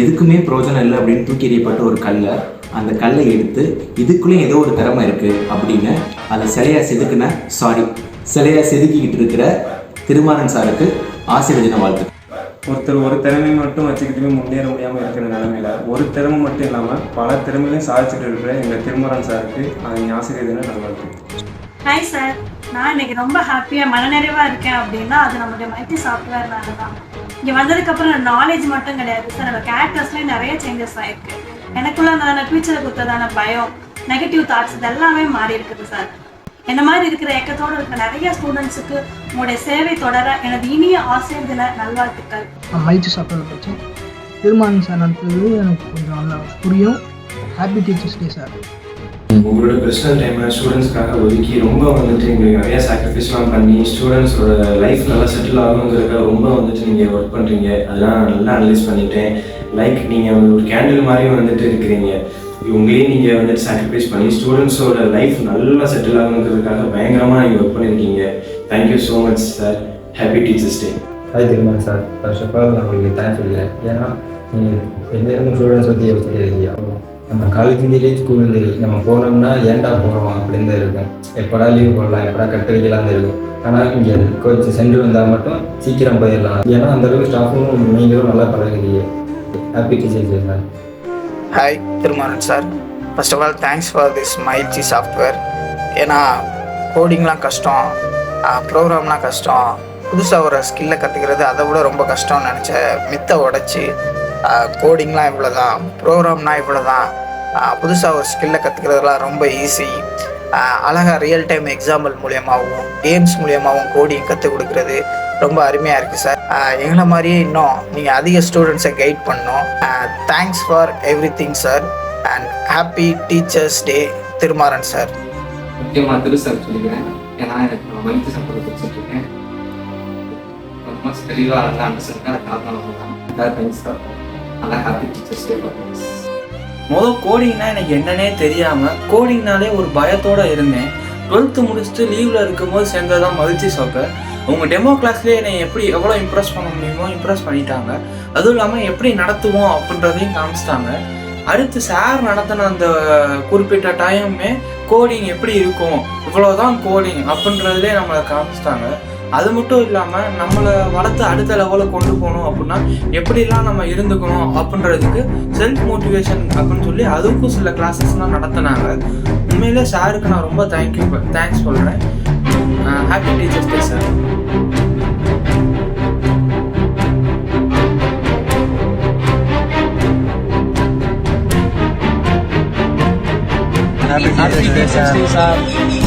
எதுக்குமே பிரயோஜனம் இல்லை அப்படின்னு தூக்கி எறியப்பட்ட ஒரு கல்லை, அந்த கல்லை எடுத்து இதுக்குள்ளேயும் ஏதோ ஒரு திறமை இருக்குது அப்படின்னு அதை சிலையாக செதுக்கிக்கிட்டு இருக்கிற திருமாறன் சாருக்கு ஆசிரியர் தின வாழ்த்து. ஒருத்தர் ஒரு திறமையை மட்டும் வச்சுக்கிட்டுமே முன்னேற முடியாமல் இருக்கிற நிலைமையில ஒரு திறமை மட்டும் இல்லாமல் பல திறமைகளையும் சாதிச்சுட்டு இருக்கிற எங்கள் திருமாறன் சாருக்கு ஆசிரியர் தின நல்வாழ்த்து. ஹாய் சார், நான் இன்னைக்கு ரொம்ப ஹாப்பியாக மனநிறைவாக இருக்கேன் அப்படின்னா அது நம்மளுடைய மைத்தி சாஃப்ட்வேர்னால தான். இங்கே வந்ததுக்கப்புறம் நாலேஜ் மட்டும் கிடையாது சார், நம்ம கேரக்டர்ஸ்லேயும் நிறைய சேஞ்சஸ் ஆகிருக்கு. எனக்குள்ள அந்த ஃபியூச்சரை கொடுத்ததான பயம், நெகட்டிவ் தாட்ஸ் இதெல்லாமே மாறி இருக்குது சார். என்ன மாதிரி இருக்கிற ஏக்கத்தோடு இருக்கிற நிறைய ஸ்டூடெண்ட்ஸுக்கு உங்களுடைய சேவை தொடர எனது இனிய ஆசிரியர் தின நல்வாழ்த்துக்கள். மைத்தி சாஃப்ட்வேர் பற்றி திருமாறன் சார் நடத்துறது எனக்கு கொஞ்சம் நல்லா புரியும். Happy teachers day sir. உங்களோட பர்சனல் டைமை ஸ்டூடெண்ட்ஸ்க்காக ஒதுக்கி ரொம்ப எங்களுக்கு நிறைய சாக்ரிஃபைஸ்லாம் பண்ணி ஸ்டூடெண்ட்ஸோட லைஃப் நல்லா செட்டில் ஆகணுங்கிறதுக்காக ரொம்ப நீங்கள் ஒர்க் பண்ணுறீங்க. அதெல்லாம் நான் நல்லா அனலைஸ் பண்ணிட்டேன். லைக் நீங்கள் ஒரு கேண்டில் மாதிரியும் இருக்கிறீங்க. உங்களையும் நீங்கள் சாக்ரிஃபைஸ் பண்ணி ஸ்டூடெண்ட்ஸோட லைஃப் நல்லா செட்டில் ஆகணுங்கிறதுக்காக பயங்கரமாக நீங்கள் ஒர்க் பண்ணியிருக்கீங்க. Thank you so much sir. Happy teachers day. Hi Thirumaran sir. First of all நான் உங்களுக்கு தேங்க்ஸ் சொல்லிக்கிறேன். ஏன்னா நீங்கள் எந்த ஸ்டூடெண்ட்ஸ் பற்றி யோசிச்சிருக்கீங்க. நம்ம காலேஜ் ஸ்கூல் நம்ம போனோம்னா ஏன்டா போகிறோம் அப்படின்னு தான் இருக்கும். எப்படா லீவ் போடலாம், எப்படா கட்டு வைக்கலாம்னு இருக்கும். ஆனால் இங்கே கொஞ்சம் சென்று வந்தால் மட்டும் சீக்கிரம் போயிடலாம். ஏன்னா அந்தளவுக்கு ஸ்டாஃபும் நீங்களும் நல்லா பழகுறீங்க. Happy teachers day sir. Hi Thirumaran sir. First of all thanks for this மைத்தி சாஃப்ட்வேர். ஏன்னா கோடிங்லாம் கஷ்டம், ப்ரோக்ராம்லாம் கஷ்டம், புதுசாக ஒரு ஸ்கில்லை கற்றுக்கிறது அதை விட ரொம்ப கஷ்டம்னு நினச்ச மித்தை உடச்சி கோடிங்லாம் இவ்வளோ தான், ப்ரோக்ராம்னால் இவ்வளோ தான், புதுசாக ஒரு ஸ்கில்லை கற்றுக்கிறதுலாம் ரொம்ப ஈஸி, அழகாக ரியல் டைம் எக்ஸாம்பிள் மூலியமாகவும் கேம்ஸ் மூலியமாகவும் கோடிங் கற்றுக் கொடுக்குறது ரொம்ப அருமையாக இருக்குது சார். எங்களை மாதிரியே இன்னும் நீங்கள் அதிக ஸ்டூடெண்ட்ஸை கைட் பண்ணணும். Thanks for every thing sir and happy teachers day Thirumaran sir. முக்கியமாக திரு சார் சொல்லிக்கிறேன். ஏன்னா எனக்கு மைத்தி சாப்பிட்றது படிச்சுட்ருக்கேன். ரொம்ப தெளிவாக நல்லா அண்டர்ஸ்டாண்ட் அது காரணம் தான். Thanks sir. நல்லா ஹாப்பி டீச்சர்ஸ் டே. கோடிங்னா எனக்கு என்னன்னே தெரியாமல் கோடிங்னாலே ஒரு பயத்தோடு இருந்தேன். 12th முடிச்சுட்டு லீவில் இருக்கும்போது சேர்ந்ததான் மகிழ்ச்சி சாஃப்ட்வேர். அவங்க டெமோ கிளாஸ்லேயே என்னை எவ்வளோ இம்ப்ரெஸ் பண்ண முடியுமோ இம்ப்ரெஸ் பண்ணிட்டாங்க. அதுவும் இல்லாமல் எப்படி நடத்துவோம் அப்படின்றதையும் காமிச்சிட்டாங்க. அடுத்து சார் நடத்தின அந்த குறிப்பிட்ட டைமுமே கோடிங் எப்படி இருக்கும், இவ்வளோதான் கோடிங் அப்படின்றதுலே நம்மளை காமிச்சிட்டாங்க. அது மட்டும் இல்லாமல் நம்மளை வளர்த்து அடுத்த லெவலில் கொண்டு போகணும் அப்படின்னா எப்படிலாம் நம்ம இருந்துக்கணும் அப்படின்றதுக்கு செல்ஃப் மோட்டிவேஷன் அப்படின்னு சொல்லி அதுக்கும் சில கிளாஸஸ்லாம் நடத்தினாங்க. உண்மையிலே சாருக்கு நான் ரொம்ப தேங்க்ஸ் சொல்கிறேன். Happy teachers day sir. Happy Teachers Day, sir.